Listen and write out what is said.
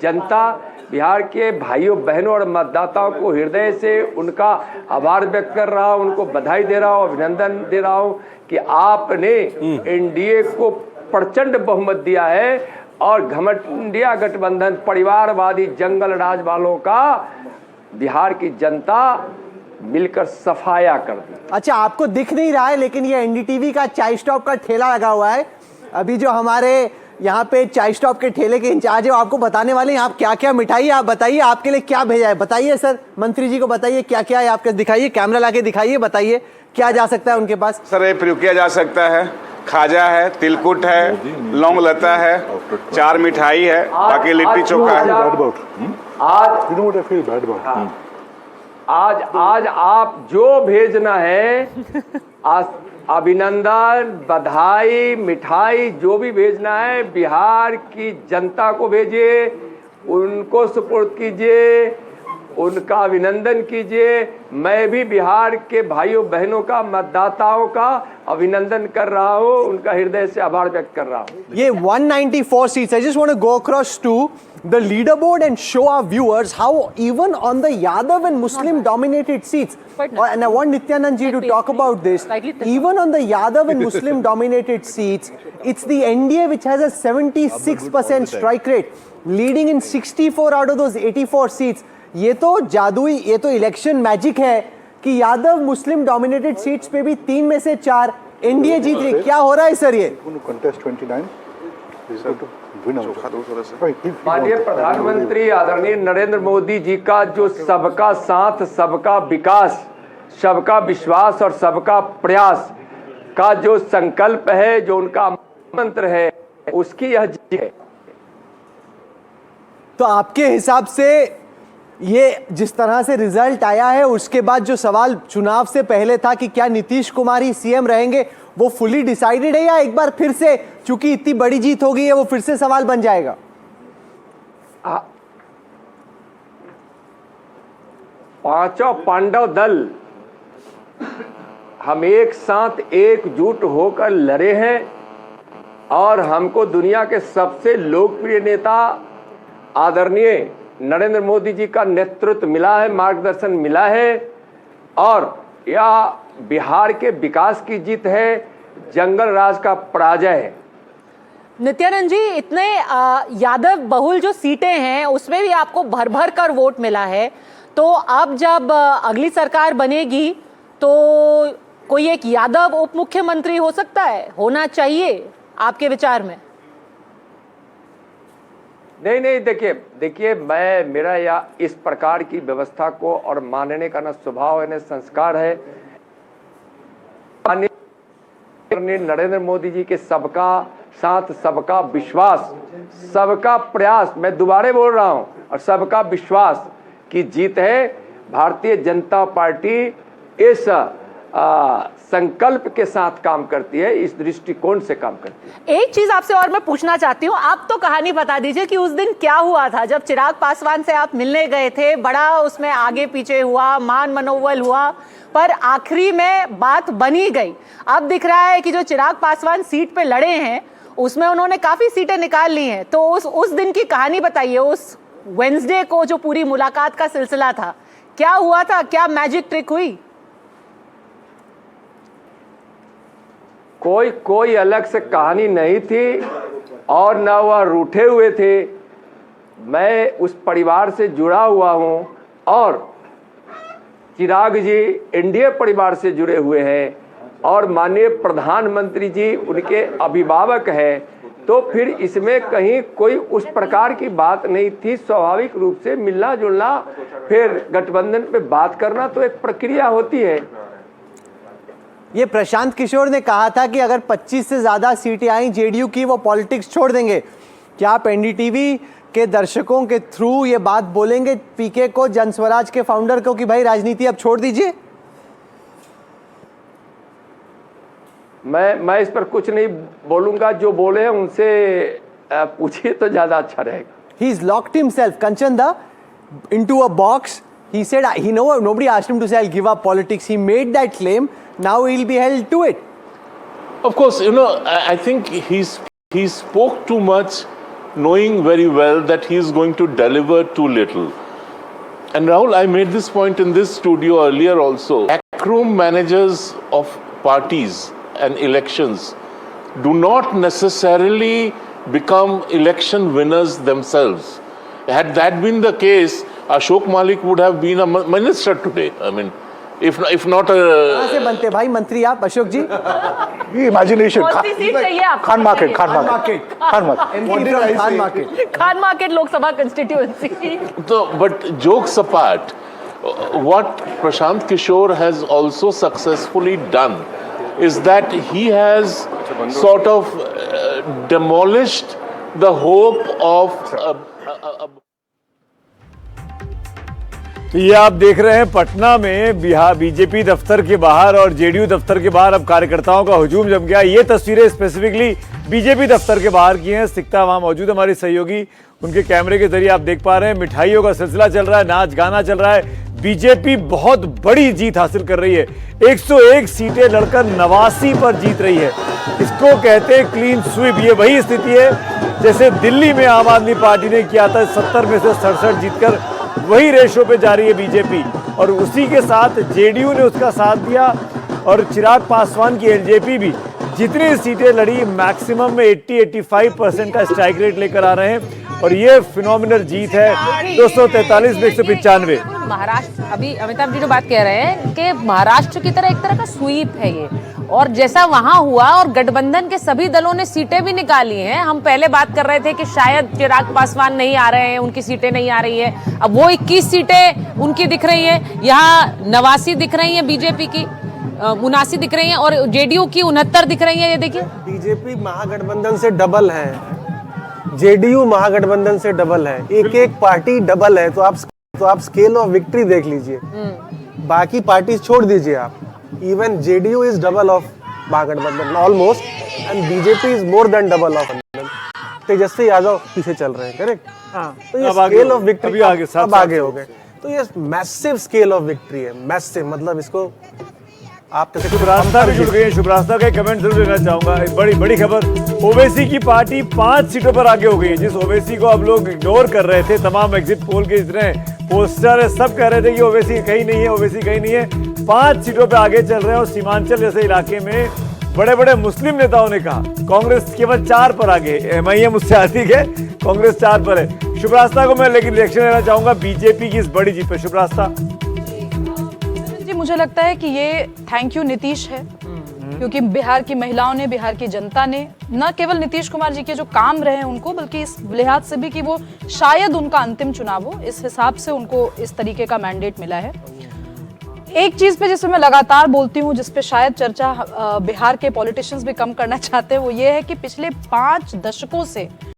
जनता, बिहार के भाइयों बहनों और मतदाताओं को हृदय से उनका आभार व्यक्त कर रहा हूं, उनको बधाई दे रहा हूं, अभिनंदन दे रहा हूं कि आपने एनडीए को प्रचंड बहुमत दिया है और घमंडिया गठबंधन परिवारवादी जंगल राज वालों का बिहार की जनता मिलकर सफाया कर दी। अच्छा, आपको दिख नहीं रहा है लेकिन ये एनडीटीवी का चाय स्टॉप का ठेला लगा हुआ है। अभी जो हमारे यहाँ पे चाय स्टॉप के ठेले के इंचार्ज है, आपको बताने वाले हैं आप क्या क्या मिठाई, आप बताइए आपके लिए क्या भेजा है। बताइए सर, मंत्री जी को बताइए क्या क्या है आपके, दिखाइए, कैमरा लाके दिखाइए, बताइए क्या जा सकता है उनके पास। सर ये प्रयोग किया जा सकता है, खाजा है, तिलकुट है, लौंग लता है, 4 मिठाई है, बाकी लिट्टी चोखा है। आज आप जो भेजना है, अभिनंदन, बधाई, मिठाई जो भी भेजना है बिहार की जनता को भेजिए, उनको सुपुर्द कीजिए, उनका अभिनंदन कीजिए। मैं भी बिहार के भाइयों बहनों का, मतदाताओं का अभिनंदन कर रहा हूं, उनका हृदय से आभार व्यक्त कर रहा हूं। ये 194 seats. I just want to go across to the leaderboard and show our viewers how even on the Yadav and Muslim dominated seats, and I want Nityanand ji to talk about this, even on the Yadav and Muslim dominated seats, it's the NDA which has a 76% strike rate, leading in 64 out of those 84 seats. ये तो जादुई, ये तो election magic है कि Yadav Muslim dominated seats पे भी 3 में से 4 एनडीए जीत रही। क्या हो रहा है सर ये? माननीय प्रधानमंत्री आदरणीय नरेंद्र मोदी जी का जो सबका साथ, सबका विकास, सबका विश्वास और सबका प्रयास का जो संकल्प है, जो उनका मंत्र है, उसकी यह जीत है। तो आपके हिसाब से ये जिस तरह से रिजल्ट आया है, उसके बाद जो सवाल चुनाव से पहले था कि क्या नीतीश कुमार ही सीएम रहेंगे, वो फुली डिसाइडेड है या एक बार फिर से चूंकि इतनी बड़ी जीत हो गई है वो फिर से सवाल बन जाएगा? पांचों पांडव दल हम एक साथ एकजुट होकर लड़े हैं और हमको दुनिया के सबसे लोकप्रिय नेता आदरणीय नरेंद्र मोदी जी का नेतृत्व मिला है, मार्गदर्शन मिला है और यह बिहार के विकास की जीत है, जंगल राज का पराजय है। नित्यानंद जी, इतने यादव बहुल जो सीटें हैं उसमें भी आपको भर भर कर वोट मिला है, तो अब जब अगली सरकार बनेगी तो कोई एक यादव उप मुख्यमंत्री हो सकता है, होना चाहिए आपके विचार में? नहीं, देखिए मेरा या इस प्रकार की व्यवस्था को और मानने का न स्वभाव है न संस्कार है। नरेंद्र मोदी जी के सबका साथ, सबका विश्वास, सबका प्रयास, मैं दोबारा बोल रहा हूं, और सबका विश्वास की जीत है। भारतीय जनता पार्टी इस संकल्प के साथ काम करती है, इस दृष्टिकोण से काम करती है। एक चीज आपसे और मैं पूछना चाहती हूँ, आप तो कहानी बता दीजिए कि उस दिन क्या हुआ था जब चिराग पासवान से आप मिलने गए थे। बड़ा उसमें आगे पीछे हुआ, मान मनोबल हुआ, पर आखिरी में बात बनी गई। अब दिख रहा है कि जो चिराग पासवान सीट पे लड़े हैं उसमें उन्होंने काफी सीटें निकाल ली हैं। तो उस दिन की कहानी बताइए, उस वेडनेसडे को जो पूरी मुलाकात का सिलसिला था, क्या हुआ था, क्या मैजिक ट्रिक हुई? कोई अलग से कहानी नहीं थी और न वह रूठे हुए थे। मैं उस परिवार से जुड़ा हुआ हूं और चिराग जी एनडीए परिवार से जुड़े हुए हैं और माननीय प्रधानमंत्री जी उनके अभिभावक हैं, तो फिर इसमें कहीं कोई उस प्रकार की बात नहीं थी। स्वाभाविक रूप से मिलना जुलना, फिर गठबंधन पे बात करना तो एक प्रक्रिया होती है। ये प्रशांत किशोर ने कहा था कि अगर 25 से ज्यादा सीटें आई जेडीयू की, वो पॉलिटिक्स छोड़ देंगे। क्या आप एनडीटीवी के दर्शकों के थ्रू ये बात बोलेंगे पीके को, जनस्वराज के फाउंडर को, कि भाई राजनीति अब छोड़ दीजिए? मैं इस पर कुछ नहीं बोलूंगा, जो बोले हैं उनसे पूछिए तो ज्यादा अच्छा रहेगा। He's locked himself, Kanchanda, into a box. He said nobody asked him to say I'll give up politics. He made that claim. Now he'll be held to it. Of course, I think he spoke too much knowing very well that he is going to deliver too little. And Rahul, I made this point in this studio earlier also. Backroom managers of parties and elections do not necessarily become election winners themselves. Had that been the case, Ashok Malik would have been a minister today. I mean, if not a... कहाँ से बनते भाई मंत्री आप अशोक जी? Imagination कौन सी seat चाहिए आपको? Khan market Khan market Lok Sabha constituency. So, but jokes apart, what Prashant Kishore has also successfully done is that he has sort of demolished the hope of ये आप देख रहे हैं पटना में बिहार बीजेपी दफ्तर के बाहर और जेडीयू दफ्तर के बाहर अब कार्यकर्ताओं का हुजूम जम गया। ये तस्वीरें स्पेसिफिकली बीजेपी दफ्तर के बाहर की हैं। सिकता वहां मौजूद है, हमारी सहयोगी, उनके कैमरे के जरिए आप देख पा रहे हैं। मिठाइयों का सिलसिला चल रहा है, नाच गाना चल रहा है। बीजेपी बहुत बड़ी जीत हासिल कर रही है, 101 सीटें लड़कर 89 पर जीत रही है। इसको कहते हैं क्लीन स्वीप। ये वही स्थिति है जैसे दिल्ली में आम आदमी पार्टी ने किया था, 70 में से 67 जीतकर वही रेशो पे जा रही है बीजेपी। और उसी के साथ जेडीयू ने उसका साथ दिया और चिराग पासवान की एलजेपी भी जितनी सीटें लड़ी मैक्सिमम में 80-85% का स्ट्राइक रेट लेकर आ रहे हैं और ये फिनोमिनल जीत है 243 में 195। महाराष्ट्र, अभी अमिताभ जी जो बात कह रहे हैं कि महाराष्ट्र की तरह एक तरह का स्वीप है ये, और जैसा वहां हुआ और गठबंधन के सभी दलों ने सीटें भी निकाली हैं। हम पहले बात कर रहे थे कि शायद चिराग पासवान नहीं आ रहे हैं, उनकी सीटें नहीं आ रही है, अब वो 21 सीटें उनकी दिख रही हैं, यहाँ 89 दिख रही हैं बीजेपी की, 79 दिख रही हैं और जेडीयू की 69 दिख रही है। ये देखिए बीजेपी महागठबंधन से डबल है, जेडीयू महागठबंधन से डबल है, एक एक पार्टी डबल है। तो आप स्केल ऑफ विक्ट्री देख लीजिए, बाकी पार्टी छोड़ दीजिए आप। Even JDU is double of Mahagathbandhan almost, and BJP is more than double of. Tejashwi Yadav पीछे चल रहे हैं, करेक्ट। तो ये स्केल ऑफ विक्ट्री अब आगे हो गए। तो ये मैसिव स्केल ऑफ विक्ट्री है, मैसिव। मतलब इसको आप शुभरास्ता भी जुड़ गई है। शुभरास्ता का कमेंट जरूर देना चाहूंगा। एक बड़ी खबर, ओवैसी की पार्टी 5 सीटों पर आगे हो गई है। जिस ओवैसी को अब लोग इग्नोर कर रहे थे, तमाम एग्जिट पोल के जितने पोस्टर सब कह रहे थे कि ओवैसी कहीं नहीं है, ओवैसी कहीं नहीं है, 5 सीटों पर आगे चल रहे हैं। और सीमांचल जैसे इलाके में बड़े बड़े मुस्लिम नेताओं ने कहा कांग्रेस केवल 4 पर आगे, एमआईएम उससे अधिक है, कांग्रेस 4 पर है। शुभरास्ता को मैं लेकिन रिएक्शन लेना चाहूंगा बीजेपी की इस बड़ी जीत पर। शुभरास्ता जी, मुझे लगता है कि ये थैंक यू नीतीश है, क्योंकि बिहार की महिलाओं ने, बिहार की जनता ने न केवल नीतीश कुमार जी के जो काम रहे उनको, बल्कि इस लिहाज से भी कि वो शायद उनका अंतिम चुनाव हो, इस हिसाब से उनको इस तरीके का मैंडेट मिला है। एक चीज पे जिसपे मैं लगातार बोलती हूँ, जिसपे शायद चर्चा बिहार के पॉलिटिशियंस भी कम करना चाहते हैं, वो ये है कि पिछले 5 दशकों से